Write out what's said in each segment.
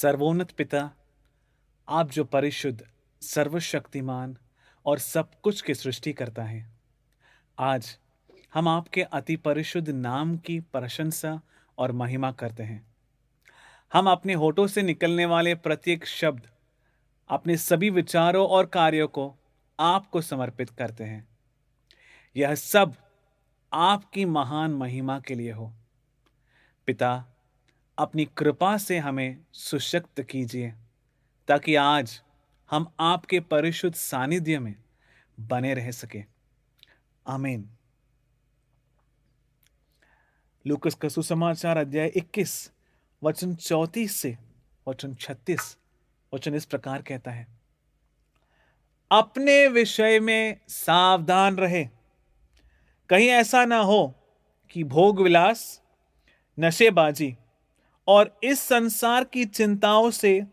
सर्वोन्नत पिता, आप जो परिशुद्ध, सर्वशक्तिमान और सब कुछ की सृष्टि करता है, आज हम आपके अति परिशुद्ध नाम की प्रशंसा और महिमा करते हैं। हम अपने होठों से निकलने वाले प्रत्येक शब्द, अपने सभी विचारों और कार्यों को आपको समर्पित करते हैं। यह सब आपकी महान महिमा के लिए हो। पिता, अपनी कृपा से हमें सुशक्त कीजिए ताकि आज हम आपके परिशुद्ध सानिध्य में बने रह सके। आमीन। लूकास का सुसमाचार अध्याय 21 वचन 34 से वचन 36 वचन इस प्रकार कहता है, अपने विषय में सावधान रहे, कहीं ऐसा ना हो कि भोग विलास, नशेबाजी और इस संसार की चिंताओं से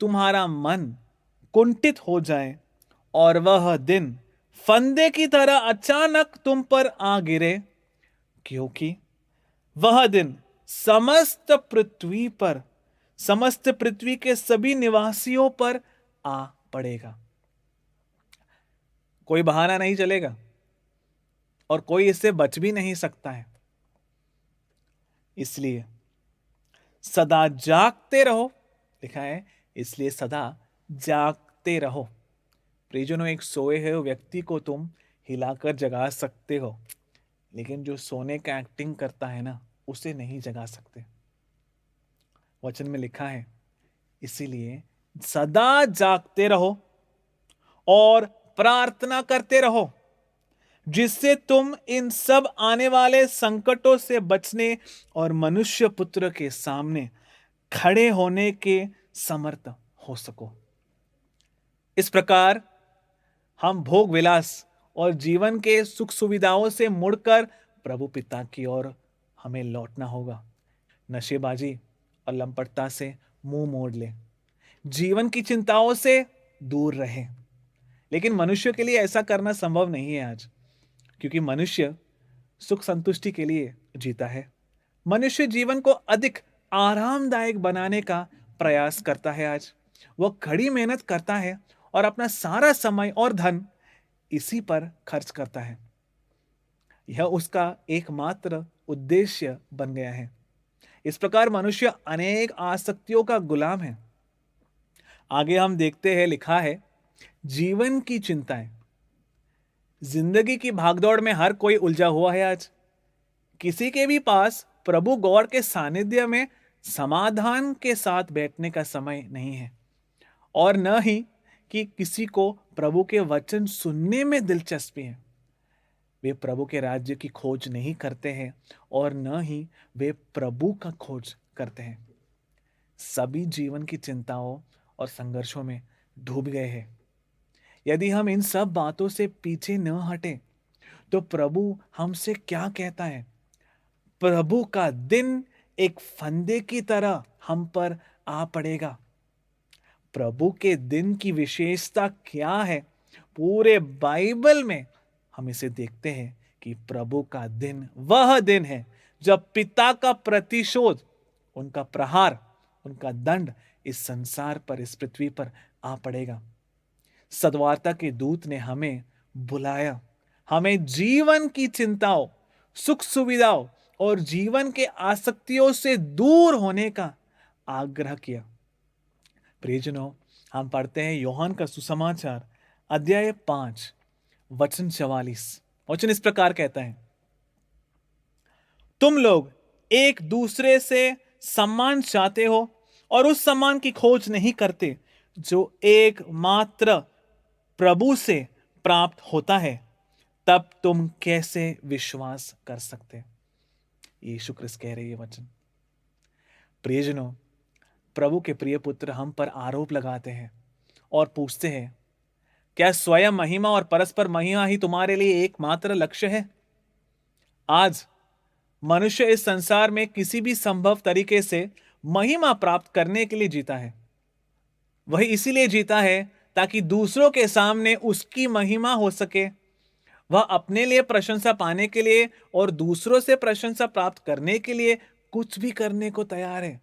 तुम्हारा मन कुंठित हो जाए और वह दिन फंदे की तरह अचानक तुम पर आ गिरे, क्योंकि वह दिन समस्त पृथ्वी के सभी निवासियों पर आ पड़ेगा। कोई बहाना नहीं चलेगा और कोई इससे बच भी नहीं सकता है। इसलिए सदा जागते रहो, लिखा है, इसलिए सदा जागते रहो। प्रियजनों, एक सोए हुए व्यक्ति को तुम हिलाकर जगा सकते हो, लेकिन जो सोने का एक्टिंग करता है ना, उसे नहीं जगा सकते। वचन में लिखा है, इसीलिए सदा जागते रहो और प्रार्थना करते रहो, जिससे तुम इन सब आने वाले संकटों से बचने और मनुष्य पुत्र के सामने खड़े होने के समर्थ हो सको। इस प्रकार हम भोग विलास और जीवन के सुख सुविधाओं से मुड़कर प्रभु पिता की ओर हमें लौटना होगा। नशेबाजी और लंपटता से मुंह मोड़ ले, जीवन की चिंताओं से दूर रहे। लेकिन मनुष्य के लिए ऐसा करना संभव नहीं है आज, क्योंकि मनुष्य सुख संतुष्टि के लिए जीता है। मनुष्य जीवन को अधिक आरामदायक बनाने का प्रयास करता है। आज वह कड़ी मेहनत करता है और अपना सारा समय और धन इसी पर खर्च करता है। यह उसका एकमात्र उद्देश्य बन गया है। इस प्रकार मनुष्य अनेक आसक्तियों का गुलाम है। आगे हम देखते हैं, लिखा है, जीवन की चिंताएं। जिंदगी की भागदौड़ में हर कोई उलझा हुआ है। आज किसी के भी पास प्रभु गौर के सानिध्य में समाधान के साथ बैठने का समय नहीं है, और न ही कि किसी को प्रभु के वचन सुनने में दिलचस्पी है। वे प्रभु के राज्य की खोज नहीं करते हैं और न ही वे प्रभु का खोज करते हैं। सभी जीवन की चिंताओं और संघर्षों में डूब गए हैं। यदि हम इन सब बातों से पीछे न हटें तो प्रभु हमसे क्या कहता है? प्रभु का दिन एक फंदे की तरह हम पर आ पड़ेगा। प्रभु के दिन की विशेषता क्या है? पूरे बाइबल में हम इसे देखते हैं कि प्रभु का दिन वह दिन है जब पिता का प्रतिशोध, उनका प्रहार, उनका दंड इस संसार पर, इस पृथ्वी पर आ पड़ेगा। सद्वार्ता के दूत ने हमें बुलाया, हमें जीवन की चिंताओं, सुख सुविधाओं और जीवन के आसक्तियों से दूर होने का आग्रह किया। प्रियजनों, हम पढ़ते हैं यूहन्ना का सुसमाचार अध्याय 5 वचन 44। वचन इस प्रकार कहता है, तुम लोग एक दूसरे से सम्मान चाहते हो और उस सम्मान की खोज नहीं करते जो एकमात्र प्रभु से प्राप्त होता है, तब तुम कैसे विश्वास कर सकते? यीशु क्रिस्त कह रहे ये वचन। प्रियजनों, प्रभु के प्रिय पुत्र हम पर आरोप लगाते हैं और पूछते हैं, क्या स्वयं महिमा और परस्पर महिमा ही तुम्हारे लिए एकमात्र लक्ष्य है? आज मनुष्य इस संसार में किसी भी संभव तरीके से महिमा प्राप्त करने के लिए जीता है। वही इसीलिए जीता है ताकि दूसरों के सामने उसकी महिमा हो सके। वह अपने लिए प्रशंसा पाने के लिए और दूसरों से प्रशंसा प्राप्त करने के लिए कुछ भी करने को तैयार है।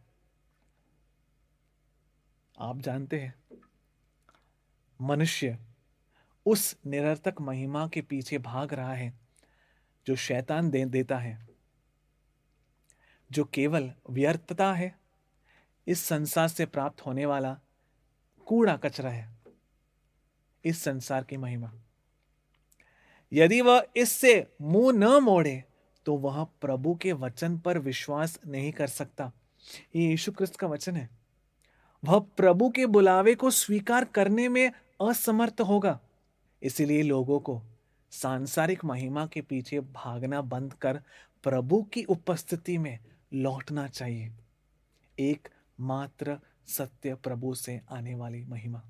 आप जानते हैं, मनुष्य उस निरर्थक महिमा के पीछे भाग रहा है जो शैतान देता है, जो केवल व्यर्थता है, इस संसार से प्राप्त होने वाला कूड़ा कचरा है, इस संसार की महिमा। यदि वह इससे मुंह न मोड़े तो वह प्रभु के वचन पर विश्वास नहीं कर सकता। ये यीशु क्रिस्त का वचन है। वह प्रभु के बुलावे को स्वीकार करने में असमर्थ होगा। इसलिए लोगों को सांसारिक महिमा के पीछे भागना बंद कर प्रभु की उपस्थिति में लौटना चाहिए। एक मात्र सत्य प्रभु से आने वाली महिमा,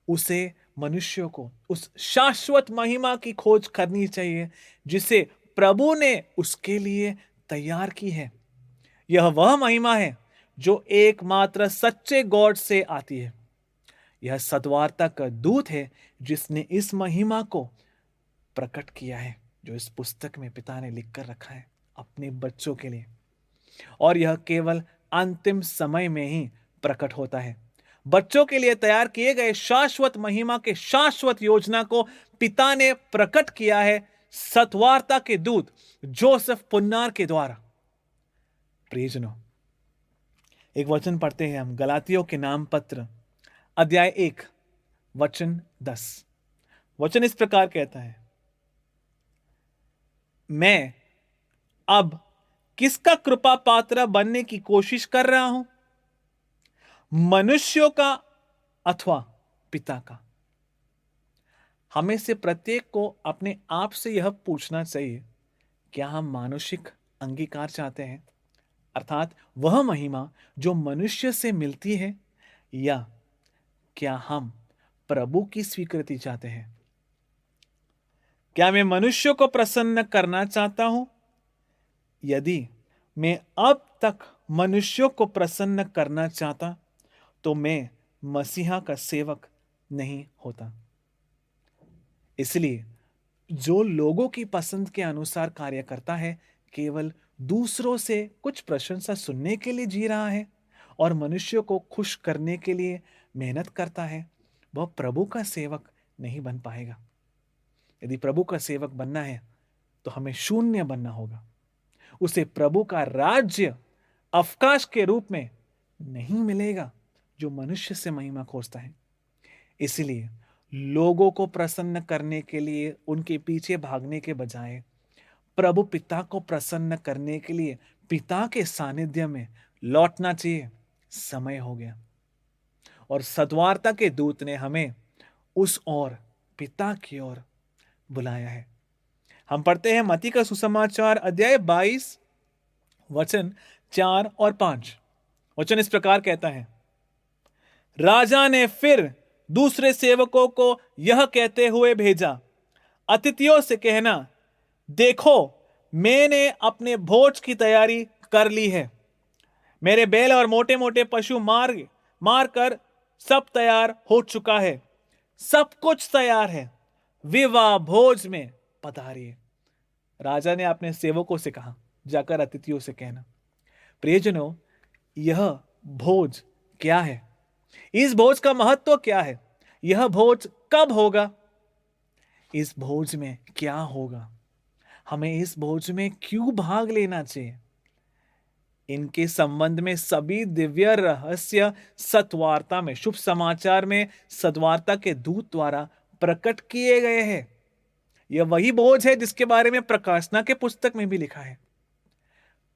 उसे मनुष्यों को उस शाश्वत महिमा की खोज करनी चाहिए जिसे प्रभु ने उसके लिए तैयार की है। यह वह महिमा है जो एकमात्र सच्चे गॉड से आती है। यह सद्वार्ता का दूत है जिसने इस महिमा को प्रकट किया है, जो इस पुस्तक में पिता ने लिख कर रखा है अपने बच्चों के लिए। और यह केवल अंतिम समय में ही प्रकट होता है। बच्चों के लिए तैयार किए गए शाश्वत महिमा के शाश्वत योजना को पिता ने प्रकट किया है सत्वार्ता के दूत जोसेफ पुन्नार के द्वारा। प्रियजनों, एक वचन पढ़ते हैं हम, गलातियों के नाम पत्र अध्याय 1 वचन 10। वचन इस प्रकार कहता है, मैं अब किसका कृपा पात्र बनने की कोशिश कर रहा हूं, मनुष्यों का अथवा पिता का? हमें से प्रत्येक को अपने आप से यह पूछना चाहिए, क्या हम मानुषिक अंगीकार चाहते हैं, अर्थात वह महिमा जो मनुष्य से मिलती है, या क्या हम प्रभु की स्वीकृति चाहते हैं? क्या मैं मनुष्यों को प्रसन्न करना चाहता हूं? यदि मैं अब तक मनुष्यों को प्रसन्न करना चाहता तो मैं मसीहा का सेवक नहीं होता। इसलिए जो लोगों की पसंद के अनुसार कार्य करता है, केवल दूसरों से कुछ प्रशंसा सुनने के लिए जी रहा है और मनुष्यों को खुश करने के लिए मेहनत करता है, वह प्रभु का सेवक नहीं बन पाएगा। यदि प्रभु का सेवक बनना है तो हमें शून्य बनना होगा। उसे प्रभु का राज्य अवकाश के रूप में नहीं मिलेगा जो मनुष्य से महिमा खोजता है। इसलिए लोगों को प्रसन्न करने के लिए उनके पीछे भागने के बजाय प्रभु पिता को प्रसन्न करने के लिए पिता के सानिध्य में लौटना चाहिए। समय हो गया। और सद्वार्ता के दूत ने हमें उस ओर, पिता की ओर बुलाया है। हम पढ़ते हैं मत्ती का सुसमाचार अध्याय 22 वचन 4 और 5। वचन इस प्रकार कहता है, राजा ने फिर दूसरे सेवकों को यह कहते हुए भेजा, अतिथियों से कहना, देखो मैंने अपने भोज की तैयारी कर ली है। मेरे बैल और मोटे मोटे पशु मार कर सब तैयार हो चुका है। सब कुछ तैयार है, विवाह भोज में पधारिए। राजा ने अपने सेवकों से कहा, जाकर अतिथियों से कहना। प्रियजनों, यह भोज क्या है? इस भोज का महत्व क्या है? यह भोज कब होगा? इस भोज में क्या होगा? हमें इस भोज में क्यों भाग लेना चाहिए? इनके संबंध में सभी दिव्य रहस्य सत्वार्ता में, शुभ समाचार में सद्वार्ता के दूत द्वारा प्रकट किए गए हैं। यह वही भोज है जिसके बारे में प्रकाशना के पुस्तक में भी लिखा है।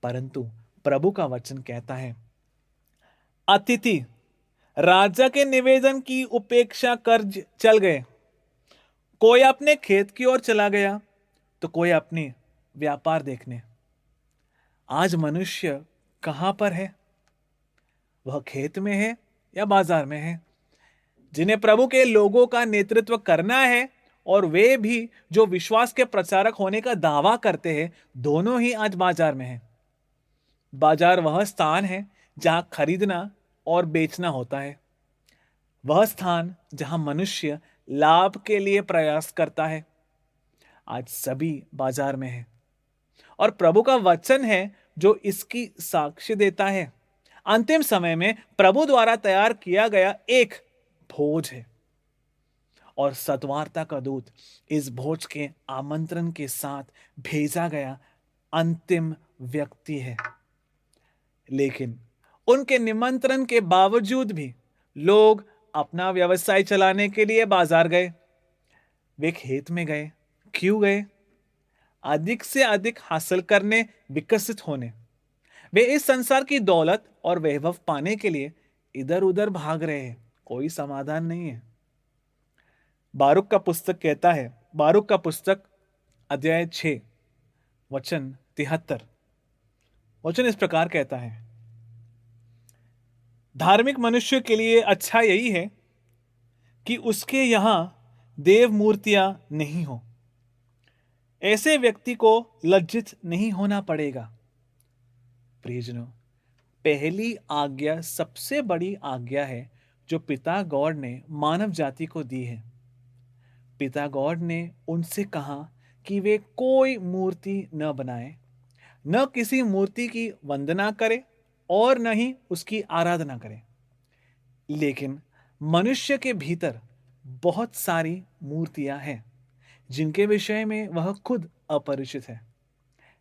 परंतु प्रभु का वचन कहता है, अतिथि राजा के निवेदन की उपेक्षा कर चल गए। कोई अपने खेत की ओर चला गया तो कोई अपने व्यापार देखने। आज मनुष्य कहां पर है? वह खेत में है या बाजार में है? जिन्हें प्रभु के लोगों का नेतृत्व करना है और वे भी जो विश्वास के प्रचारक होने का दावा करते हैं, दोनों ही आज बाजार में हैं। बाजार वह स्थान है जहां खरीदना और बेचना होता है। वह स्थान जहां मनुष्य लाभ के लिए प्रयास करता है। आज सभी बाजार में है और प्रभु का वचन है जो इसकी साक्ष्य देता है। अंतिम समय में प्रभु द्वारा तैयार किया गया एक भोज है और सद्वार्ता का दूत इस भोज के आमंत्रण के साथ भेजा गया अंतिम व्यक्ति है। लेकिन उनके निमंत्रण के बावजूद भी लोग अपना व्यवसाय चलाने के लिए बाजार गए, वे खेत में गए। क्यों गए? अधिक से अधिक हासिल करने, विकसित होने। वे इस संसार की दौलत और वैभव पाने के लिए इधर उधर भाग रहे हैं। कोई समाधान नहीं है। बारूक का पुस्तक कहता है, बारूक का पुस्तक अध्याय 6 वचन 73, वचन इस प्रकार कहता है, धार्मिक मनुष्य के लिए अच्छा यही है कि उसके यहां देव मूर्तियां नहीं हो। ऐसे व्यक्ति को लज्जित नहीं होना पड़ेगा। प्रियजनों, पहली आज्ञा सबसे बड़ी आज्ञा है जो पिता गॉड ने मानव जाति को दी है। पिता गॉड ने उनसे कहा कि वे कोई मूर्ति न बनाए, न किसी मूर्ति की वंदना करे और न ही उसकी आराधना करे। लेकिन मनुष्य के भीतर बहुत सारी मूर्तियां हैं जिनके विषय में वह खुद अपरिचित है।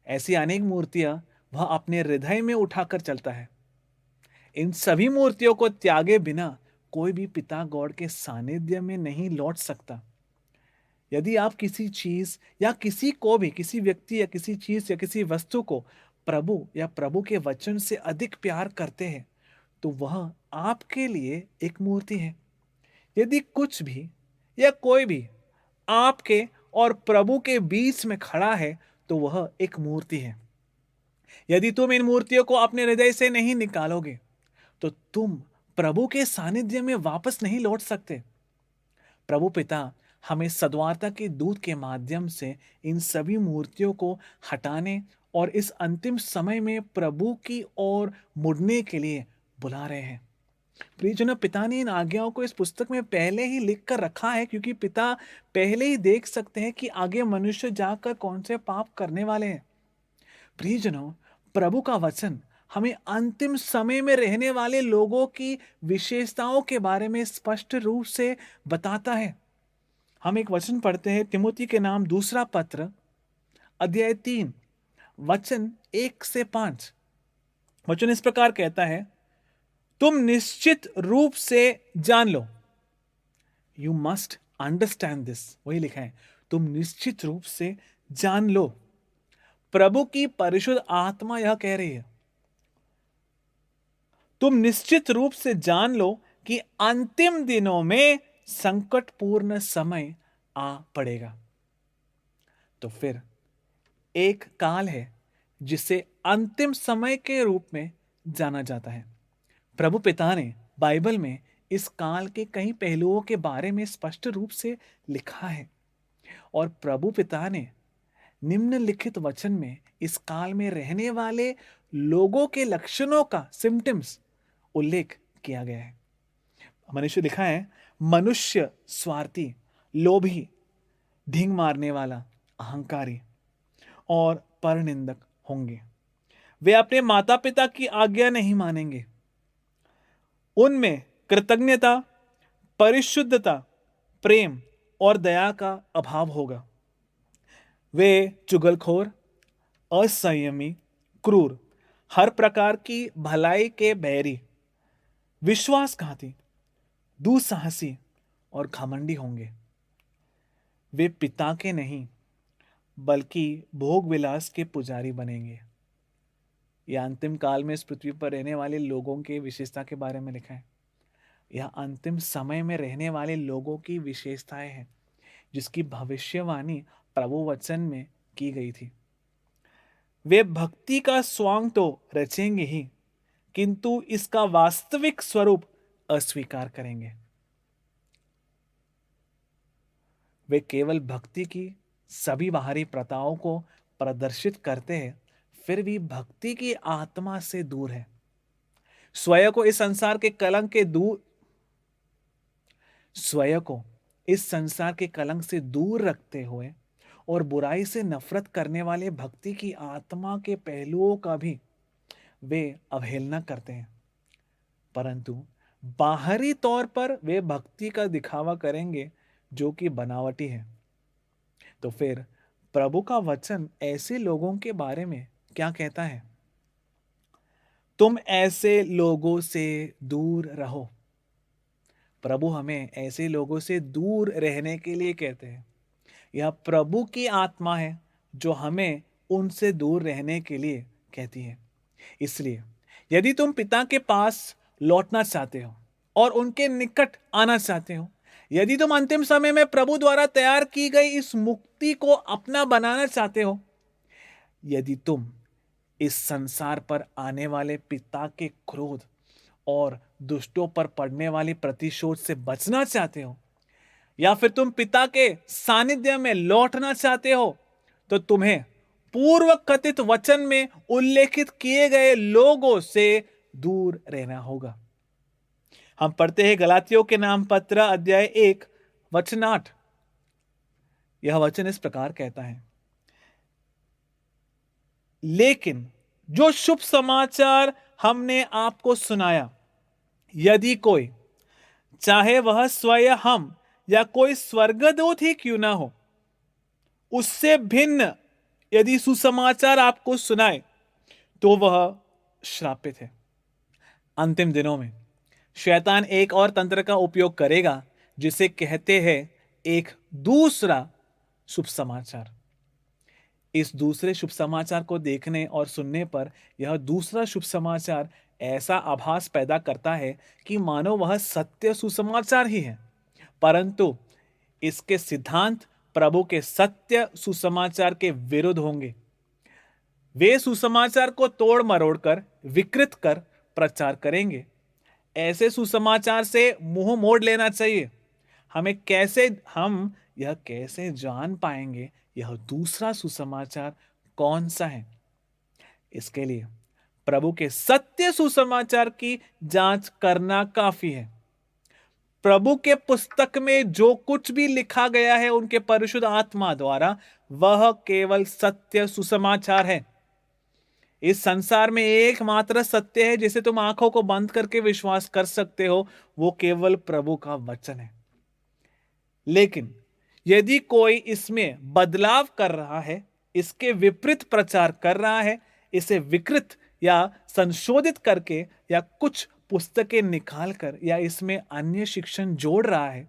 ऐसी अनेक मूर्तियां वह अपने हृदय में उठाकर चलता है। इन सभी मूर्तियों को त्यागे बिना कोई भी पिता गॉड के सानिध्य में नहीं लौट सकता। यदि आप किसी चीज या किसी को भी, किसी व्यक्ति या किसी चीज या किसी वस्तु को प्रभु या प्रभु के वचन से अधिक प्यार करते हैं तो वह आपके लिए एक मूर्ति है। यदि कुछ भी या कोई भी आपके और प्रभु के बीच में खड़ा है तो वह एक मूर्ति है। यदि तुम इन मूर्तियों को अपने हृदय से नहीं निकालोगे तो तुम प्रभु के सानिध्य में वापस नहीं लौट सकते। प्रभु पिता हमें सद्वार्ता के दूत के माध्यम से इन सभी मूर्तियों को हटाने और इस अंतिम समय में प्रभु की ओर मुड़ने के लिए बुला रहे हैं। प्रियजनों, पिता ने इन आज्ञाओं को इस पुस्तक में पहले ही लिख कर रखा है क्योंकि पिता पहले ही देख सकते हैं कि आगे मनुष्य जाकर कौन से पाप करने वाले हैं। प्रियजनों, प्रभु का वचन हमें अंतिम समय में रहने वाले लोगों की विशेषताओं के बारे में स्पष्ट रूप से बताता है। हम एक वचन पढ़ते हैं, तिमोथी के नाम दूसरा पत्र अध्याय 3 वचन 1 से 5। वचन इस प्रकार कहता है, तुम निश्चित रूप से जान लो, यू मस्ट अंडरस्टैंड दिस। वही लिखा है, तुम निश्चित रूप से जान लो। प्रभु की परिशुद्ध आत्मा यह कह रही है, तुम निश्चित रूप से जान लो कि अंतिम दिनों में संकटपूर्ण समय आ पड़ेगा। तो फिर एक काल है जिसे अंतिम समय के रूप में जाना जाता है। प्रभु पिता ने बाइबल में इस काल के कई पहलुओं के बारे में स्पष्ट रूप से लिखा है और प्रभु पिता ने निम्नलिखित वचन में इस काल में रहने वाले लोगों के लक्षणों का सिम्टम्स उल्लेख किया गया है। मनुष्य लिखा है, मनुष्य स्वार्थी, लोभी, ढींग मारने वाला, अहंकारी और परनिंदक होंगे। वे अपने माता पिता की आज्ञा नहीं मानेंगे। उनमें कृतज्ञता, परिशुद्धता, प्रेम और दया का अभाव होगा। वे चुगलखोर, असंयमी, क्रूर, हर प्रकार की भलाई के बैरी, विश्वासघाती, दुस्साहसी और घमंडी होंगे। वे पिता के नहीं बल्कि भोग विलास के पुजारी बनेंगे। यह अंतिम काल में इस पृथ्वी पर रहने वाले लोगों के विशेषता के बारे में लिखा है। यह अंतिम समय में रहने वाले लोगों की विशेषताएं हैं जिसकी भविष्यवाणी प्रभु वचन में की गई थी। वे भक्ति का स्वांग तो रचेंगे ही किंतु इसका वास्तविक स्वरूप अस्वीकार करेंगे। वे केवल भक्ति की सभी बाहरी प्रथाओं को प्रदर्शित करते हैं, फिर भी भक्ति की आत्मा से दूर है। स्वयं को इस संसार के कलंक से दूर रखते हुए और बुराई से नफरत करने वाले भक्ति की आत्मा के पहलुओं का भी वे अवहेलना करते हैं। परंतु बाहरी तौर पर वे भक्ति का दिखावा करेंगे जो कि बनावटी है। तो फिर प्रभु का वचन ऐसे लोगों के बारे में क्या कहता है? तुम ऐसे लोगों से दूर रहो। प्रभु हमें ऐसे लोगों से दूर रहने के लिए कहते हैं। यह प्रभु की आत्मा है जो हमें उनसे दूर रहने के लिए कहती है। इसलिए यदि तुम पिता के पास लौटना चाहते हो और उनके निकट आना चाहते हो, यदि तुम अंतिम समय में प्रभु द्वारा तैयार की गई इस मुक्ति को अपना बनाना चाहते हो, यदि तुम इस संसार पर आने वाले पिता के क्रोध और दुष्टों पर पड़ने वाली प्रतिशोध से बचना चाहते हो, या फिर तुम पिता के सानिध्य में लौटना चाहते हो, तो तुम्हें पूर्व कथित वचन में उल्लेखित किए गए लोगों से दूर रहना होगा। हम पढ़ते हैं गलातियों के नाम पत्र अध्याय 1 वचन 8। यह वचन इस प्रकार कहता है, लेकिन जो शुभ समाचार हमने आपको सुनाया, यदि कोई, चाहे वह स्वयं हम या कोई स्वर्गदूत ही क्यों ना हो, उससे भिन्न यदि सुसमाचार आपको सुनाए, तो वह श्रापित है। अंतिम दिनों में शैतान एक और तंत्र का उपयोग करेगा, जिसे कहते हैं एक दूसरा शुभ समाचार। इस दूसरे शुभ समाचार को देखने और सुनने पर यह दूसरा शुभ समाचार ऐसा आभास पैदा करता है कि मानो वह सत्य सुसमाचार ही है, परंतु इसके सिद्धांत प्रभु के सत्य सुसमाचार के विरुद्ध होंगे। वे सुसमाचार को तोड़ मरोड़ कर, विकृत कर प्रचार करेंगे। ऐसे सुसमाचार से मुंह मोड़ लेना चाहिए। हम यह कैसे जान पाएंगे यह दूसरा सुसमाचार कौन सा है? इसके लिए प्रभु के सत्य सुसमाचार की जांच करना काफी है। प्रभु के पुस्तक में जो कुछ भी लिखा गया है उनके परिशुद्ध आत्मा द्वारा, वह केवल सत्य सुसमाचार है। इस संसार में एकमात्र सत्य है जिसे तुम आंखों को बंद करके विश्वास कर सकते हो, वो केवल प्रभु का वचन है। लेकिन यदि कोई इसमें बदलाव कर रहा है, इसके विपरीत प्रचार कर रहा है, इसे विकृत या संशोधित करके या कुछ पुस्तकें निकालकर या इसमें अन्य शिक्षण जोड़ रहा है,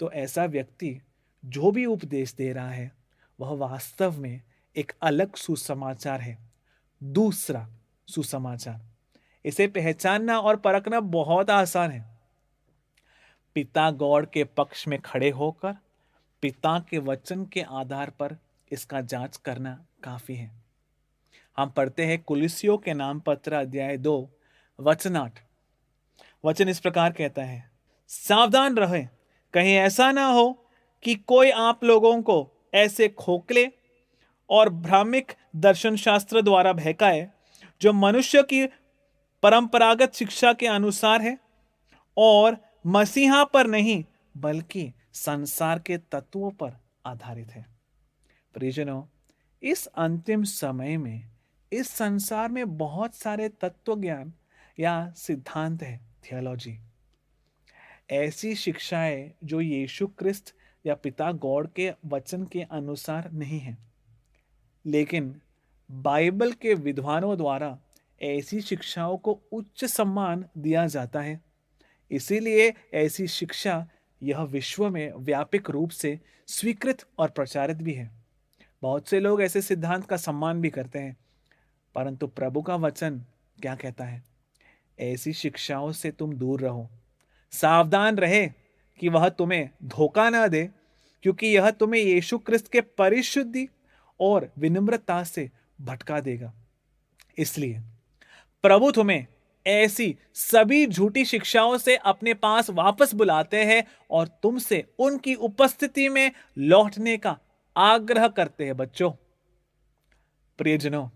तो ऐसा व्यक्ति जो भी उपदेश दे रहा है वह वास्तव में एक अलग सुसमाचार है, दूसरा सुसमाचार। इसे पहचानना और परखना बहुत आसान है। पिता गॉड के पक्ष में खड़े होकर पिता के वचन के आधार पर इसका जांच करना काफी है। हम पढ़ते हैं कुलिसियों के नाम पत्र अध्याय 2 वचन 8। वचन इस प्रकार कहता है, सावधान रहें, कहीं ऐसा ना हो कि कोई आप लोगों को ऐसे खोखले और भ्रामिक दर्शन शास्त्र द्वारा बहकाए, जो मनुष्य की परंपरागत शिक्षा के अनुसार है और मसीहा पर नहीं बल्कि संसार के तत्वों पर आधारित है। परिजनों, इस अंतिम समय में इस संसार में बहुत सारे तत्व ज्ञान या सिद्धांत है, थियोलॉजी, ऐसी शिक्षाएं जो यीशु क्रिस्त या पिता गॉड के वचन के अनुसार नहीं है। लेकिन बाइबल के विद्वानों द्वारा ऐसी शिक्षाओं को उच्च सम्मान दिया जाता है। इसीलिए ऐसी शिक्षा यह विश्व में व्यापक रूप से स्वीकृत और प्रचारित भी है। बहुत से लोग ऐसे सिद्धांत का सम्मान भी करते हैं, परंतु प्रभु का वचन क्या कहता है? ऐसी शिक्षाओं से तुम दूर रहो, सावधान रहे कि वह तुम्हें धोखा न दे, क्योंकि यह तुम्हें यीशु क्रिस्त के परिशुद्धि और विनम्रता से भटका देगा। इसलिए प्रभु तुम्हें ऐसी सभी झूठी शिक्षाओं से अपने पास वापस बुलाते हैं और तुमसे उनकी उपस्थिति में लौटने का आग्रह करते हैं। बच्चों, प्रियजनों,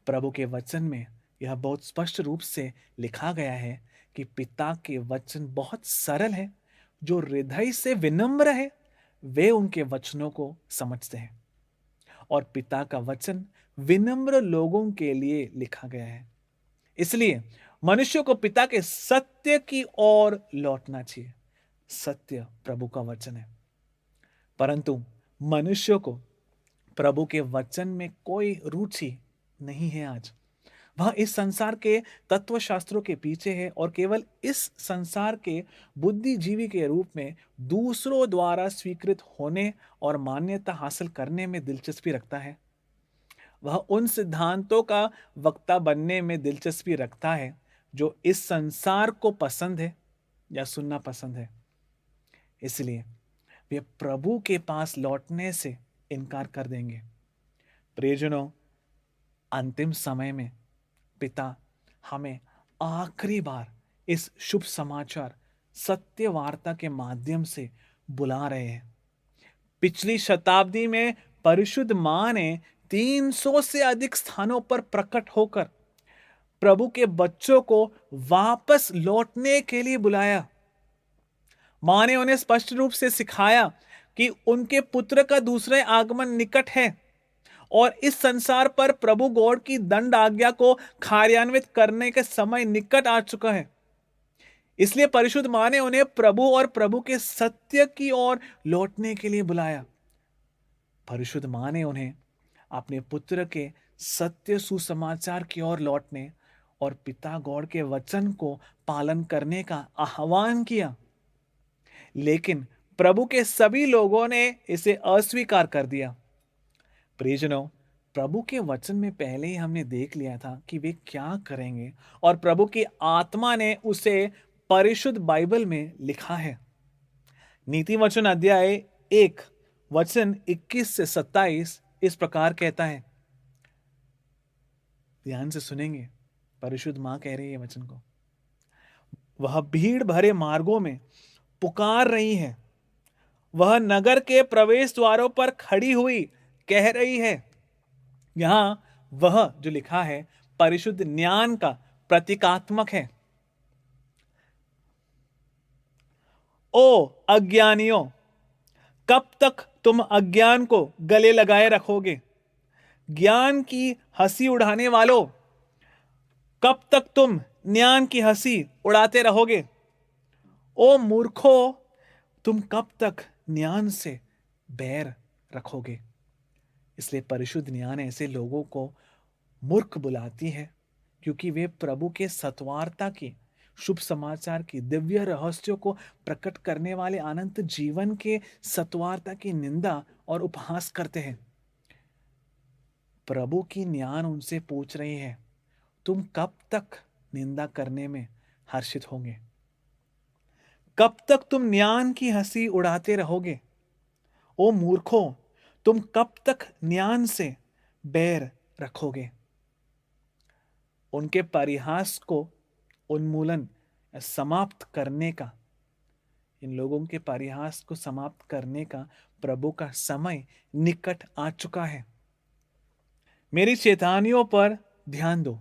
प्रभु के वचन में यह बहुत स्पष्ट रूप से लिखा गया है कि पिता के वचन बहुत सरल है। जो हृदय से विनम्र है वे उनके वचनों को समझते हैं, और पिता का वचन विनम्र लोगों के लिए लिखा गया है। इसलिए मनुष्य को पिता के सत्य की ओर लौटना चाहिए। सत्य प्रभु का वचन है, परंतु मनुष्य को प्रभु के वचन में कोई रुचि नहीं है। आज वह इस संसार के तत्वशास्त्रों के पीछे है और केवल इस संसार के बुद्धिजीवी के रूप में दूसरों द्वारा स्वीकृत होने और मान्यता हासिल करने में दिलचस्पी रखता है। वह उन सिद्धांतों का वक्ता बनने में दिलचस्पी रखता है जो इस संसार को पसंद है या सुनना पसंद है। इसलिए वे प्रभु के पास लौटने से इनकार कर देंगे। प्रियजनों, अंतिम समय में पिता हमें आखिरी बार इस शुभ समाचार सत्य वार्ता के माध्यम से बुला रहे हैं। पिछली शताब्दी में परिशुद्ध मां ने 300 से अधिक स्थानों पर प्रकट होकर प्रभु के बच्चों को वापस लौटने के लिए बुलाया। मां ने उन्हें स्पष्ट रूप से सिखाया कि उनके पुत्र का दूसरा आगमन निकट है और इस संसार पर प्रभु गॉड की दंड आज्ञा को कार्यान्वित करने के समय निकट आ चुका है। इसलिए परिशुद्ध मां ने उन्हें प्रभु और प्रभु के सत्य की ओर लौटने के लिए बुलाया। परिशुद्ध मां ने उन्हें अपने पुत्र के सत्य सुसमाचार की ओर लौटने और पिता गॉड के वचन को पालन करने का आह्वान किया, लेकिन प्रभु के सभी लोगों ने इसे अस्वीकार कर दिया। प्रियजनों, प्रभु के वचन में पहले ही हमने देख लिया था कि वे क्या करेंगे और प्रभु की आत्मा ने उसे परिशुद्ध बाइबल में लिखा है। नीति वचन अध्याय 1 वचन 21 से 27 इस प्रकार कहता है। ध्यान से सुनेंगे, परिशुद्ध मां कह रही है वचन को। वह भीड़ भरे मार्गों में पुकार रही है, वह नगर के प्रवेश द्वारों पर खड़ी हुई कह रही है। यहां वह जो लिखा है परिशुद्ध ज्ञान का प्रतीकात्मक है। ओ अज्ञानियों, कब तक तुम अज्ञान को गले लगाए रखोगे? ज्ञान की हंसी उड़ाने वालों, कब तक तुम ज्ञान की हंसी उड़ाते रहोगे? ओ मूर्खों, तुम कब तक ज्ञान से बैर रखोगे? इसलिए परिशुद्ध ज्ञान ऐसे लोगों को मूर्ख बुलाती है, क्योंकि वे प्रभु के सत्वार्ता की, शुभ समाचार की, दिव्य रहस्यों को प्रकट करने वाले अनंत जीवन के सत्वार्ता की निंदा और उपहास करते हैं। प्रभु की ज्ञान उनसे पूछ रही है, तुम कब तक निंदा करने में हर्षित होंगे? कब तक तुम ज्ञान की हंसी उड़ाते रहोगे? ओ मूर्खों, तुम कब तक ज्ञान से बैर रखोगे? उनके परिहास को उन्मूलन समाप्त करने का, इन लोगों के परिहास को समाप्त करने का प्रभु का समय निकट आ चुका है। मेरी चेतावनियों पर ध्यान दो।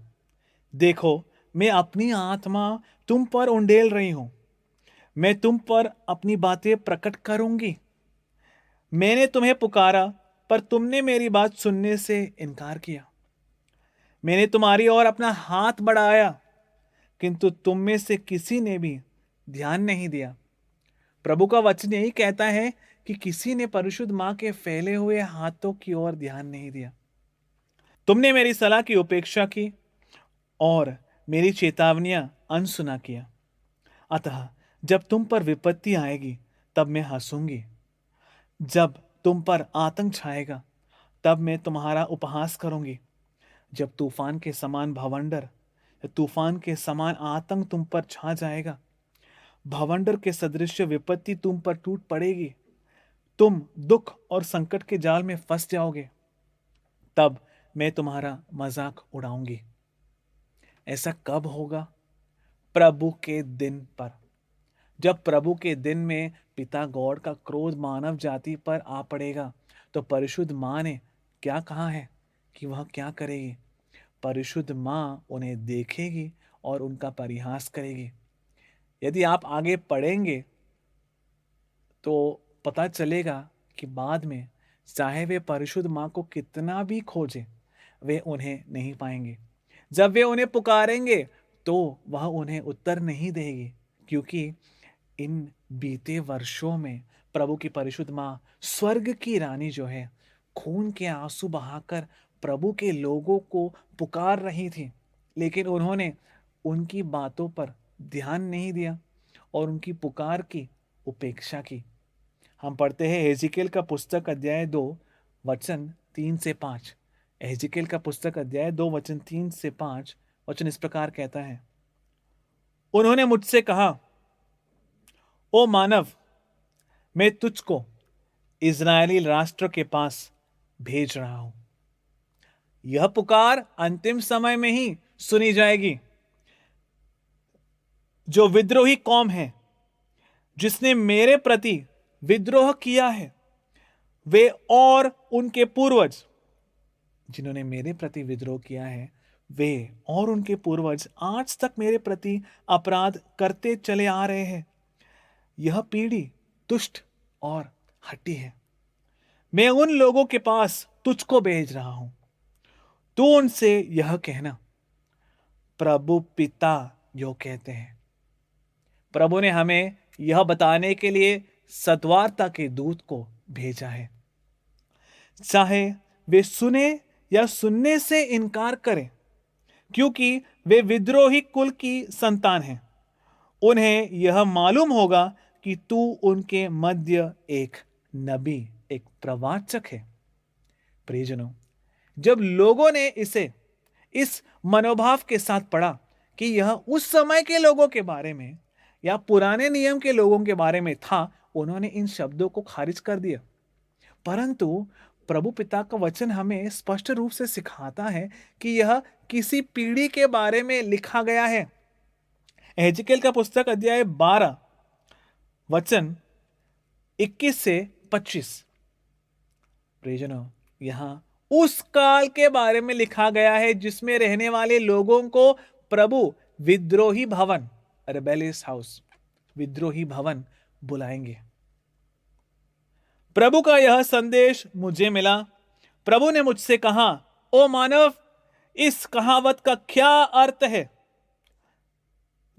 देखो, मैं अपनी आत्मा तुम पर उंडेल रही हूं। मैं तुम पर अपनी बातें प्रकट करूंगी। मैंने तुम्हें पुकारा, पर तुमने मेरी बात सुनने से इनकार किया। मैंने तुम्हारी ओर अपना हाथ बढ़ाया, किंतु तुम में से किसी ने भी ध्यान नहीं दिया। प्रभु का वचन यही कहता है कि किसी ने परिशुद्ध मां के फैले हुए हाथों की ओर ध्यान नहीं दिया। तुमने मेरी सलाह की उपेक्षा की और मेरी चेतावनियां अनसुना किया। अतः जब तुम पर विपत्ति आएगी, तब मैं हंसूंगी। जब तुम पर आतंक छाएगा, तब मैं तुम्हारा उपहास करूंगी। जब तूफान के समान भवंडर, तूफान के समान आतंक तुम पर छा जाएगा, भवंडर के सदृश विपत्ति तुम पर टूट पड़ेगी, तुम दुख और संकट के जाल में फंस जाओगे, तब मैं तुम्हारा मजाक उड़ाऊंगी। ऐसा कब होगा? प्रभु के दिन पर। जब प्रभु के दिन में पिता गॉड का क्रोध मानव जाति पर आ पड़ेगा, तो परिशुद्ध मां ने क्या कहा है कि वह क्या करेगी? परिशुद्ध मां उन्हें देखेगी और उनका परिहास करेगी। यदि आप आगे पढ़ेंगे तो पता चलेगा कि बाद में चाहे वे परिशुद्ध मां को कितना भी खोजें, वे उन्हें नहीं पाएंगे। जब वे उन्हें पुकारेंगे तो वह उन्हें उत्तर नहीं देगी, क्योंकि इन बीते वर्षों में प्रभु की परिशुद्ध माँ, स्वर्ग की रानी जो है, खून के आंसू बहाकर प्रभु के लोगों को पुकार रही थी, लेकिन उन्होंने उनकी बातों पर ध्यान नहीं दिया और उनकी पुकार की उपेक्षा की। हम पढ़ते हैं हेजिकेल का पुस्तक अध्याय 2 वचन 3 से 5। हेजिकेल का पुस्तक अध्याय 2 वचन 3 से 5 वचन इस प्रकार कहता है, उन्होंने मुझसे कहा, ओ मानव, मैं तुझको इज़राइली राष्ट्र के पास भेज रहा हूं। यह पुकार अंतिम समय में ही सुनी जाएगी। जो विद्रोही कौम है, जिसने मेरे प्रति विद्रोह किया है, वे और उनके पूर्वज, जिन्होंने मेरे प्रति विद्रोह किया है, वे और उनके पूर्वज आज तक मेरे प्रति अपराध करते चले आ रहे हैं। यह पीढ़ी दुष्ट और हठी है। मैं उन लोगों के पास तुझको भेज रहा हूं। तू उनसे यह कहना, प्रभु पिता यो कहते हैं। प्रभु ने हमें यह बताने के लिए सद्वार्ता के दूत को भेजा है। चाहे वे सुने या सुनने से इनकार करें, क्योंकि वे विद्रोही कुल की संतान हैं, उन्हें यह मालूम होगा कि तू उनके मध्य एक नबी, एक प्रवाचक है। प्रियजनों, जब लोगों ने इसे इस मनोभाव के साथ पढ़ा कि यह उस समय के लोगों के बारे में या पुराने नियम के लोगों के बारे में था, उन्होंने इन शब्दों को खारिज कर दिया। परंतु प्रभु पिता का वचन हमें स्पष्ट रूप से सिखाता है कि यह किसी पीढ़ी के बारे में लिखा गया है। हेजिकेल का पुस्तक अध्याय 12 वचन 21 से 25। प्रियजनों, यहां उस काल के बारे में लिखा गया है जिसमें रहने वाले लोगों को प्रभु विद्रोही भवन, रेबेलियस हाउस, विद्रोही भवन बुलाएंगे। प्रभु का यह संदेश मुझे मिला। प्रभु ने मुझसे कहा, ओ मानव, इस कहावत का क्या अर्थ है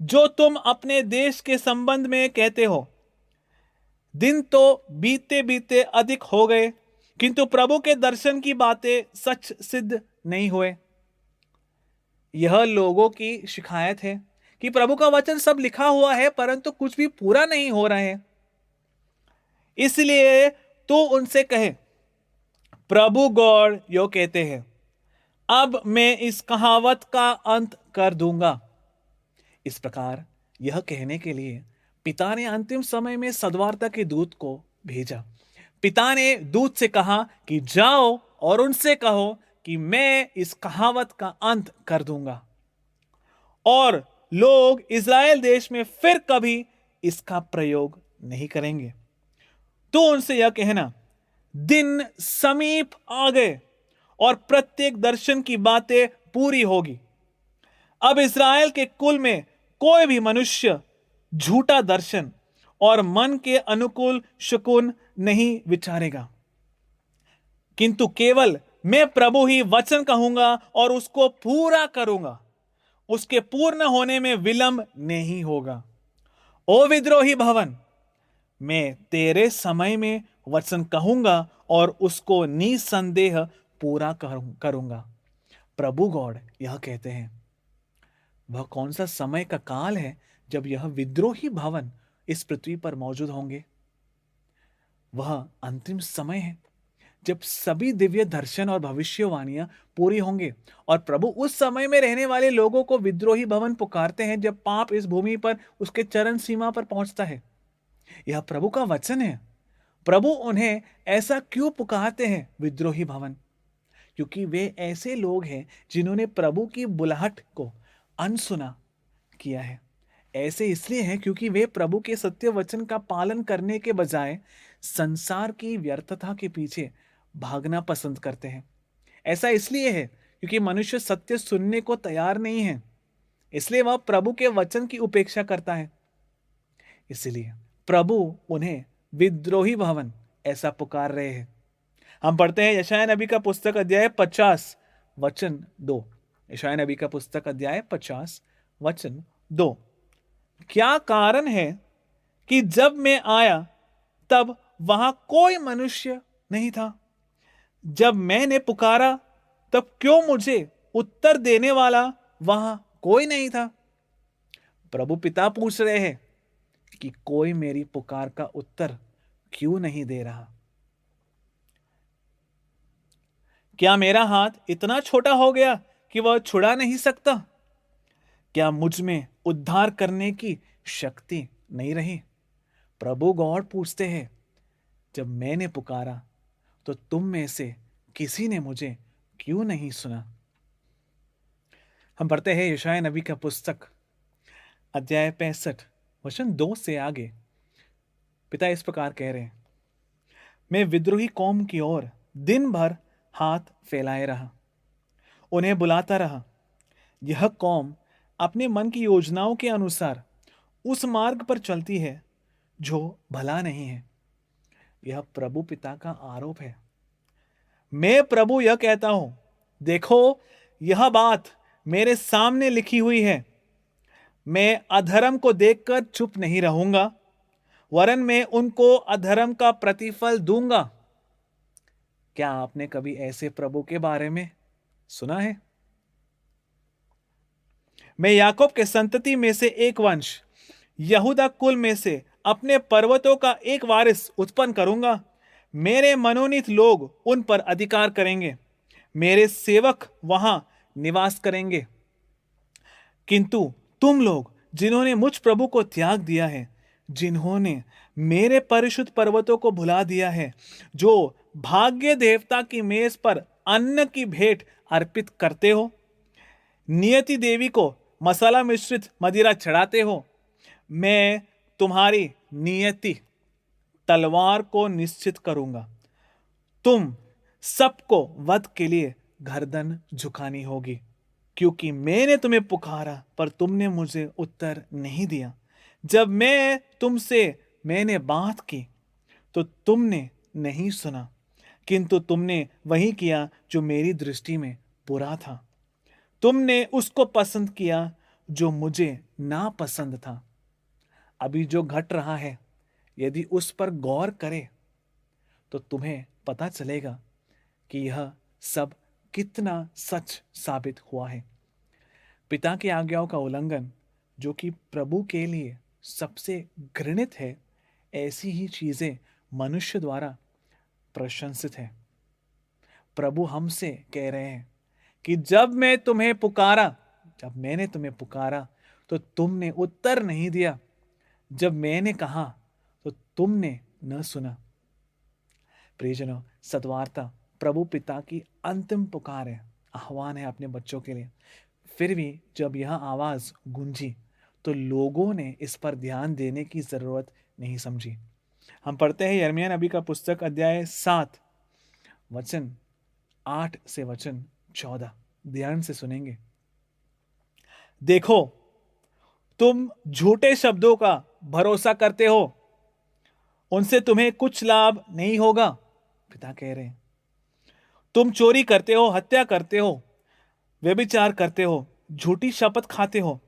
जो तुम अपने देश के संबंध में कहते हो? दिन तो बीते बीते अधिक हो गए, किंतु प्रभु के दर्शन की बातें सच सिद्ध नहीं हुए। यह लोगों की शिकायत है कि प्रभु का वचन सब लिखा हुआ है, परंतु कुछ भी पूरा नहीं हो रहा है। इसलिए तो उनसे कहे, प्रभु गॉड यो कहते हैं, अब मैं इस कहावत का अंत कर दूंगा। इस प्रकार यह कहने के लिए पिता ने अंतिम समय में सद्वार्ता के दूत को भेजा। पिता ने दूत से कहा कि जाओ और उनसे कहो कि मैं इस कहावत का अंत कर दूंगा और लोग इज़राइल देश में फिर कभी इसका प्रयोग नहीं करेंगे। तो उनसे यह कहना, दिन समीप आ गए और प्रत्येक दर्शन की बातें पूरी होगी। अब इज़राइल के कुल में कोई भी मनुष्य झूठा दर्शन और मन के अनुकूल शकुन नहीं विचारेगा, किंतु केवल मैं प्रभु ही वचन कहूंगा और उसको पूरा करूंगा। उसके पूर्ण होने में विलंब नहीं होगा। ओ विद्रोही भवन, मैं तेरे समय में वचन कहूंगा और उसको निसंदेह पूरा करूंगा। प्रभु गॉड यह कहते हैं। वह कौन सा समय का काल है जब यह विद्रोही भवन इस पृथ्वी पर मौजूद होंगे? वह अंतिम समय है जब सभी दिव्य दर्शन और भविष्यवाणियां पूरी होंगे और प्रभु उस समय में रहने वाले लोगों को विद्रोही भवन पुकारते हैं जब पाप इस भूमि पर उसके चरम सीमा पर पहुंचता है। यह प्रभु का वचन है। प्रभु उन्हें ऐसा क्यों पुकारते हैं विद्रोही भवन? क्योंकि वे ऐसे लोग हैं जिन्होंने प्रभु की बुलाहट को अनसुना किया है। ऐसे इसलिए है क्योंकि वे प्रभु के सत्य वचन का पालन करने के बजाय संसार की व्यर्थता के पीछे भागना पसंद करते हैं। ऐसा इसलिए है क्योंकि मनुष्य सत्य सुनने को तैयार नहीं है, इसलिए वह प्रभु के वचन की उपेक्षा करता है। इसलिए प्रभु उन्हें विद्रोही भवन ऐसा पुकार रहे हैं। हम पढ़ते हैं यशायाह नबी का पुस्तक अध्याय 50 वचन 2। यशायाह नबी का पुस्तक अध्याय 50 वचन 2। क्या कारण है कि जब मैं आया तब वहां कोई मनुष्य नहीं था? जब मैंने पुकारा तब क्यों मुझे उत्तर देने वाला वहां कोई नहीं था? प्रभु पिता पूछ रहे हैं कि कोई मेरी पुकार का उत्तर क्यों नहीं दे रहा? क्या मेरा हाथ इतना छोटा हो गया कि वह छुड़ा नहीं सकता? क्या मुझ में उद्धार करने की शक्ति नहीं रही? प्रभु गॉड पूछते हैं, जब मैंने पुकारा तो तुम में से किसी ने मुझे क्यों नहीं सुना? हम पढ़ते हैं यशायाह नबी का पुस्तक अध्याय 65 वचन 2 से आगे। पिता इस प्रकार कह रहे हैं, मैं विद्रोही कौम की ओर दिन भर हाथ फैलाए रहा, उन्हें बुलाता रहा। यह कौम अपने मन की योजनाओं के अनुसार उस मार्ग पर चलती है जो भला नहीं है। यह प्रभु पिता का आरोप है। मैं प्रभु यह कहता हूं, देखो, यह बात मेरे सामने लिखी हुई है। मैं अधर्म को देखकर चुप नहीं रहूंगा, वरन मैं उनको अधर्म का प्रतिफल दूंगा। क्या आपने कभी ऐसे प्रभु के बारे में सुना है? मैं याकूब के संतति में से एक वंश, यहूदा कुल में से अपने पर्वतों का एक वारिस उत्पन्न करूंगा। मेरे मनोनीत लोग उन पर अधिकार करेंगे, मेरे सेवक वहां निवास करेंगे। किंतु तुम लोग जिन्होंने मुझ प्रभु को त्याग दिया है, जिन्होंने मेरे परिशुद्ध पर्वतों को भुला दिया है, जो भाग्य देवता की मेज पर अन्न की भेंट अर्पित करते हो, नियति देवी को मसाला मिश्रित मदिरा चढ़ाते हो, मैं तुम्हारी नियति तलवार को निश्चित करूंगा। तुम सबको वध के लिए गर्दन झुकानी होगी, क्योंकि मैंने तुम्हें पुकारा पर तुमने मुझे उत्तर नहीं दिया। जब मैंने बात की तो तुमने नहीं सुना, किंतु तुमने वही किया जो मेरी दृष्टि में बुरा था। तुमने उसको पसंद किया जो मुझे नापसंद था। अभी जो घट रहा है, यदि उस पर गौर करे तो तुम्हें पता चलेगा कि यह सब कितना सच साबित हुआ है। पिता की आज्ञाओं का उल्लंघन, जो कि प्रभु के लिए सबसे घृणित है, ऐसी ही चीजें मनुष्य द्वारा प्रशंसित है। प्रभु हमसे कह रहे हैं कि जब मैंने तुम्हें पुकारा तो तुमने उत्तर नहीं दिया, जब मैंने कहा तो तुमने न सुना। प्रियजनों, सद्वार्ता प्रभु पिता की अंतिम पुकार है, आह्वान है अपने बच्चों के लिए। फिर भी जब यह आवाज गूंजी तो लोगों ने इस पर ध्यान देने की जरूरत नहीं समझी। हम पढ़ते हैं यिर्मयाह नबी का पुस्तक अध्याय 7 वचन 8 से वचन 14। ध्यान से सुनेंगे। देखो, तुम झूठे शब्दों का भरोसा करते हो, उनसे तुम्हें कुछ लाभ नहीं होगा। पिता कह रहे हैं, तुम चोरी करते हो, हत्या करते हो, व्यभिचार करते हो, झूठी शपथ खाते हो,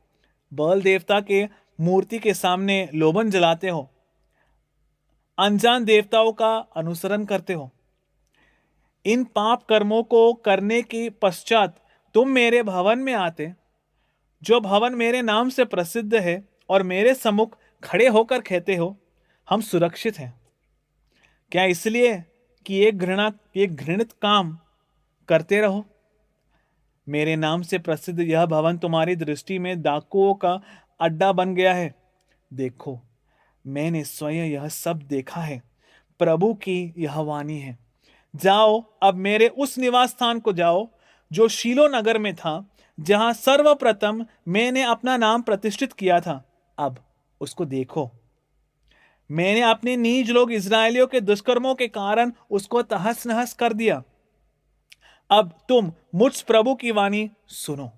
बाल देवता के मूर्ति के सामने लोभन जलाते हो, अनजान देवताओं का अनुसरण करते हो। इन पाप कर्मों को करने के पश्चात तुम मेरे भवन में आते, जो भवन मेरे नाम से प्रसिद्ध है, और मेरे सम्मुख खड़े होकर कहते हो, हम सुरक्षित हैं। क्या इसलिए कि एक घृणित काम करते रहो? मेरे नाम से प्रसिद्ध यह भवन तुम्हारी दृष्टि में डाकुओं का अड्डा बन गया है। देखो, मैंने स्वयं यह सब देखा है। प्रभु की यह वाणी है। जाओ, अब मेरे उस निवास स्थान को जाओ जो शीलो नगर में था, जहां सर्वप्रथम मैंने अपना नाम प्रतिष्ठित किया था। अब उसको देखो। मैंने अपने नीज लोग इस्राएलियों के दुष्कर्मों के कारण उसको तहस नहस कर दिया। अब तुम मुझ प्रभु की वाणी सुनो।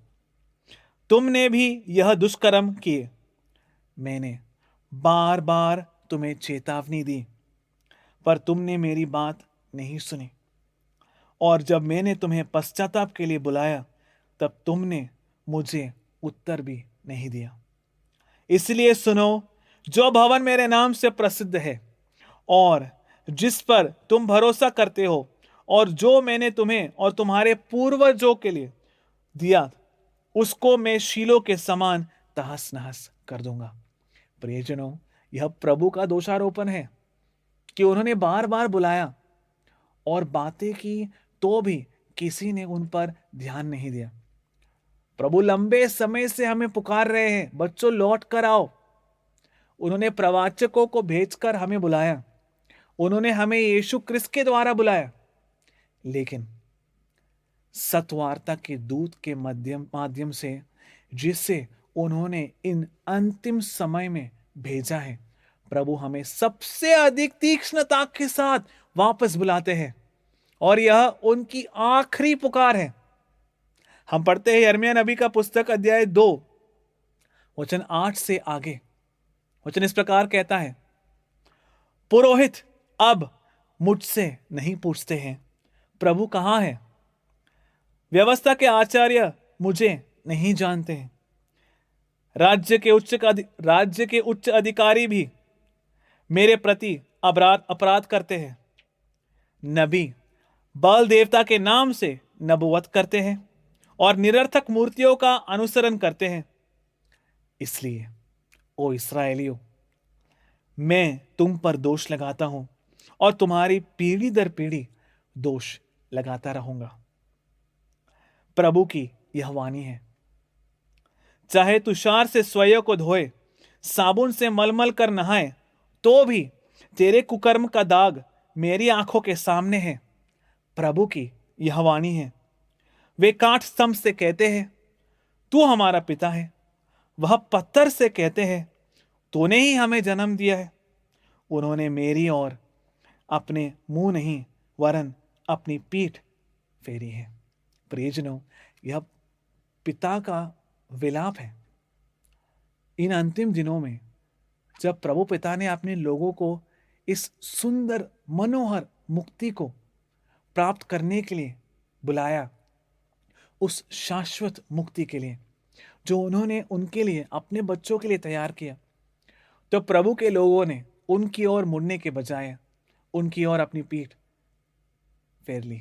तुमने भी यह दुष्कर्म किए। मैंने बार बार तुम्हें चेतावनी दी, पर तुमने मेरी बात नहीं सुनी। और जब मैंने तुम्हें पश्चाताप के लिए बुलाया, तब तुमने मुझे उत्तर भी नहीं दिया। इसलिए सुनो, जो भवन मेरे नाम से प्रसिद्ध है और जिस पर तुम भरोसा करते हो, और जो मैंने तुम्हें और तुम्हारे पूर्वजों के लिए दिया, उसको मैं शीलो के समान तहस नहस कर दूंगा। प्रियजनों, यह प्रभु का दोषारोपण है कि उन्होंने बार बार बुलाया और बातें की, तो भी किसी ने उन पर ध्यान नहीं दिया। प्रभु लंबे समय से हमें पुकार रहे हैं, बच्चों लौट कर आओ। उन्होंने प्रवाचकों को भेजकर हमें बुलाया, उन्होंने हमें यीशु क्रिस्त के द्वारा बुलाया, लेकिन सत्वार्ता के दूत के माध्यम से, जिसे उन्होंने इन अंतिम समय में भेजा है, प्रभु हमें सबसे अधिक तीक्ष्णता के साथ वापस बुलाते हैं, और यह उनकी आखिरी पुकार है। हम पढ़ते हैं यिर्मयाह नबी का पुस्तक अध्याय 2 वचन 8 से आगे। वचन इस प्रकार कहता है, पुरोहित अब मुझसे नहीं पूछते हैं, प्रभु कहाँ है? व्यवस्था के आचार्य मुझे नहीं जानते हैं। राज्य के उच्च अधिकारी भी मेरे प्रति अपराध करते हैं। नबी बाल देवता के नाम से नबुवत करते हैं और निरर्थक मूर्तियों का अनुसरण करते हैं। इसलिए ओ इस्राएलियों, मैं तुम पर दोष लगाता हूं और तुम्हारी पीढ़ी दर पीढ़ी दोष लगाता रहूंगा। प्रभु की यह वाणी है, चाहे तुषार से स्वयं को धोए, साबुन से मलमल कर नहाए, तो भी तेरे कुकर्म का दाग मेरी आंखों के सामने है। प्रभु की यह वाणी है। वे काठ स्तंभ से कहते हैं, तू हमारा पिता है। वह पत्थर से कहते हैं, तूने ही हमें जन्म दिया है। उन्होंने मेरी ओर अपने मुंह नहीं वरन अपनी पीठ फेरी है। प्रियजनों, यह पिता का विलाप है। इन अंतिम दिनों में जब प्रभु पिता ने अपने लोगों को इस सुंदर मनोहर मुक्ति को प्राप्त करने के लिए बुलाया, उस शाश्वत मुक्ति के लिए जो उन्होंने उनके लिए, अपने बच्चों के लिए तैयार किया, तो प्रभु के लोगों ने उनकी ओर मुड़ने के बजाय उनकी ओर अपनी पीठ फेर ली।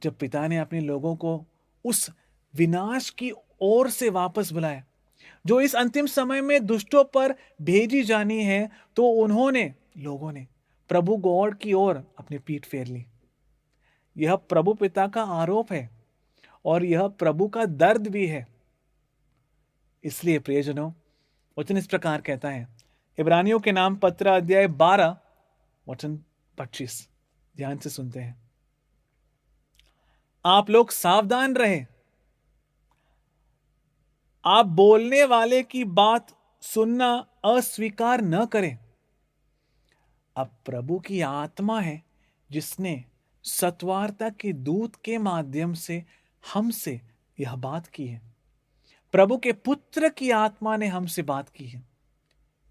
जब पिता ने अपने लोगों को उस विनाश की ओर से वापस बुलाया जो इस अंतिम समय में दुष्टों पर भेजी जानी है, तो लोगों ने प्रभु गॉड की ओर अपनी पीठ फेर ली। यह प्रभु पिता का आरोप है और यह प्रभु का दर्द भी है। इसलिए प्रियजनों, वचन इस प्रकार कहता है, इब्रानियों के नाम पत्र अध्याय 12 वचन 25, ध्यान से सुनते हैं। आप लोग सावधान रहे, आप बोलने वाले की बात सुनना अस्वीकार न करें। अब प्रभु की आत्मा है जिसने सत्वार्ता के दूत के माध्यम से हमसे यह बात की है। प्रभु के पुत्र की आत्मा ने हमसे बात की है।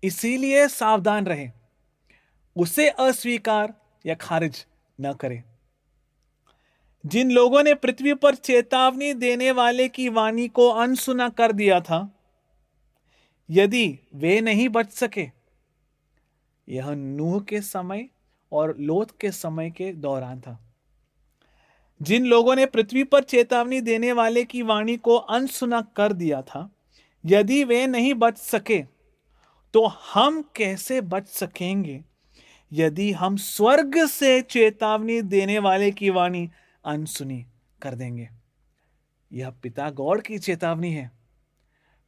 इसीलिए सावधान रहे, उसे अस्वीकार या खारिज न करें। जिन लोगों ने पृथ्वी पर चेतावनी देने वाले की वाणी को अनसुना कर दिया था, यदि वे नहीं बच सके, यह नूह के समय और लोत के समय के दौरान था। जिन लोगों ने पृथ्वी पर चेतावनी देने वाले की वाणी को अनसुना कर दिया था, यदि वे नहीं बच सके, तो हम कैसे बच सकेंगे यदि हम स्वर्ग से चेतावनी देने वाले की वाणी अनसुनी कर देंगे। यह पिता गॉड की चेतावनी है।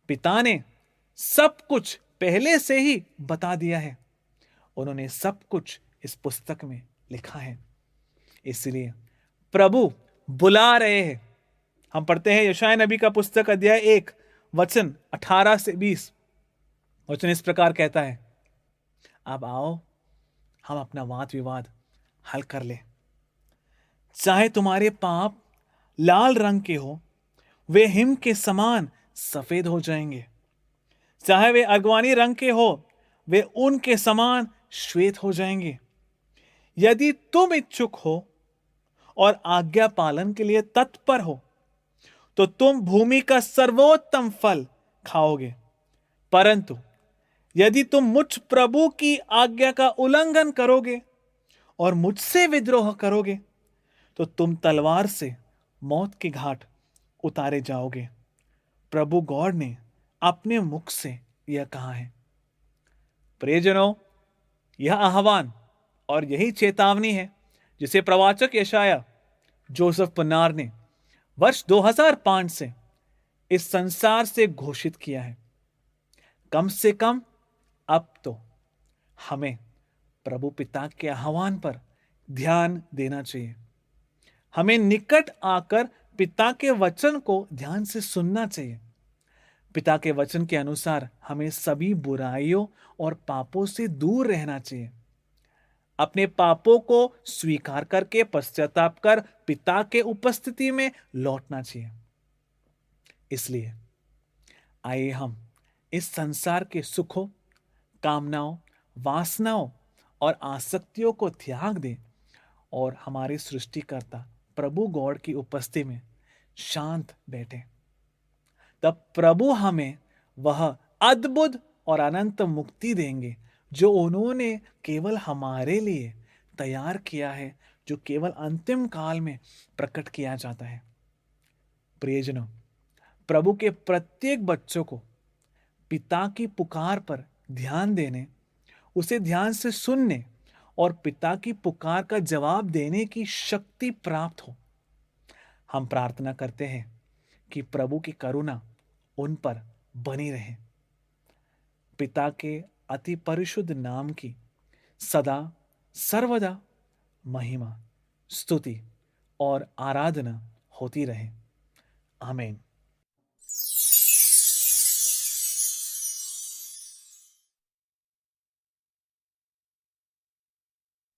पिता ने सब कुछ पहले से ही बता दिया है। उन्होंने सब कुछ इस पुस्तक में लिखा है। इसलिए प्रभु बुला रहे हैं। हम पढ़ते हैं यशायाह नबी का पुस्तक अध्याय 1 वचन 18 से 20। वचन इस प्रकार कहता है, अब आओ हम अपना वाद विवाद हल कर ले। चाहे तुम्हारे पाप लाल रंग के हो, वे हिम के समान सफेद हो जाएंगे। चाहे वे अगवानी रंग के हो, वे ऊन के समान श्वेत हो जाएंगे। यदि तुम इच्छुक हो और आज्ञा पालन के लिए तत्पर हो, तो तुम भूमि का सर्वोत्तम फल खाओगे। परंतु यदि तुम मुझ प्रभु की आज्ञा का उल्लंघन करोगे और मुझसे विद्रोह करोगे तो तुम तलवार से मौत के घाट उतारे जाओगे। प्रभु गॉड ने अपने मुख से यह कहा है। प्रियजनों, यह आह्वान और यही चेतावनी है जिसे प्रवाचक यशाया जोसेफ पुन्नार ने वर्ष 2005 से इस संसार से घोषित किया है। कम से कम अब तो हमें प्रभु पिता के आह्वान पर ध्यान देना चाहिए। हमें निकट आकर पिता के वचन को ध्यान से सुनना चाहिए। पिता के वचन के अनुसार हमें सभी बुराइयों और पापों से दूर रहना चाहिए। अपने पापों को स्वीकार करके पश्चाताप कर पिता के उपस्थिति में लौटना चाहिए। इसलिए आइए हम इस संसार के सुखों, कामनाओं, वासनाओं और आसक्तियों को त्याग दें और हमारे सृष्टिकर्ता प्रभु गॉड की उपस्थिति में शांत बैठे। तब प्रभु हमें वह अद्भुत और अनंत मुक्ति देंगे जो उन्होंने केवल हमारे लिए तैयार किया है, जो केवल अंतिम काल में प्रकट किया जाता है। प्रियजनों, प्रभु के प्रत्येक बच्चों को पिता की पुकार पर ध्यान देने, उसे ध्यान से सुनने और पिता की पुकार का जवाब देने की शक्ति प्राप्त हो। हम प्रार्थना करते हैं कि प्रभु की करुणा उन पर बनी रहे। पिता के अति परिशुद्ध नाम की सदा सर्वदा महिमा, स्तुति और आराधना होती रहे। आमीन।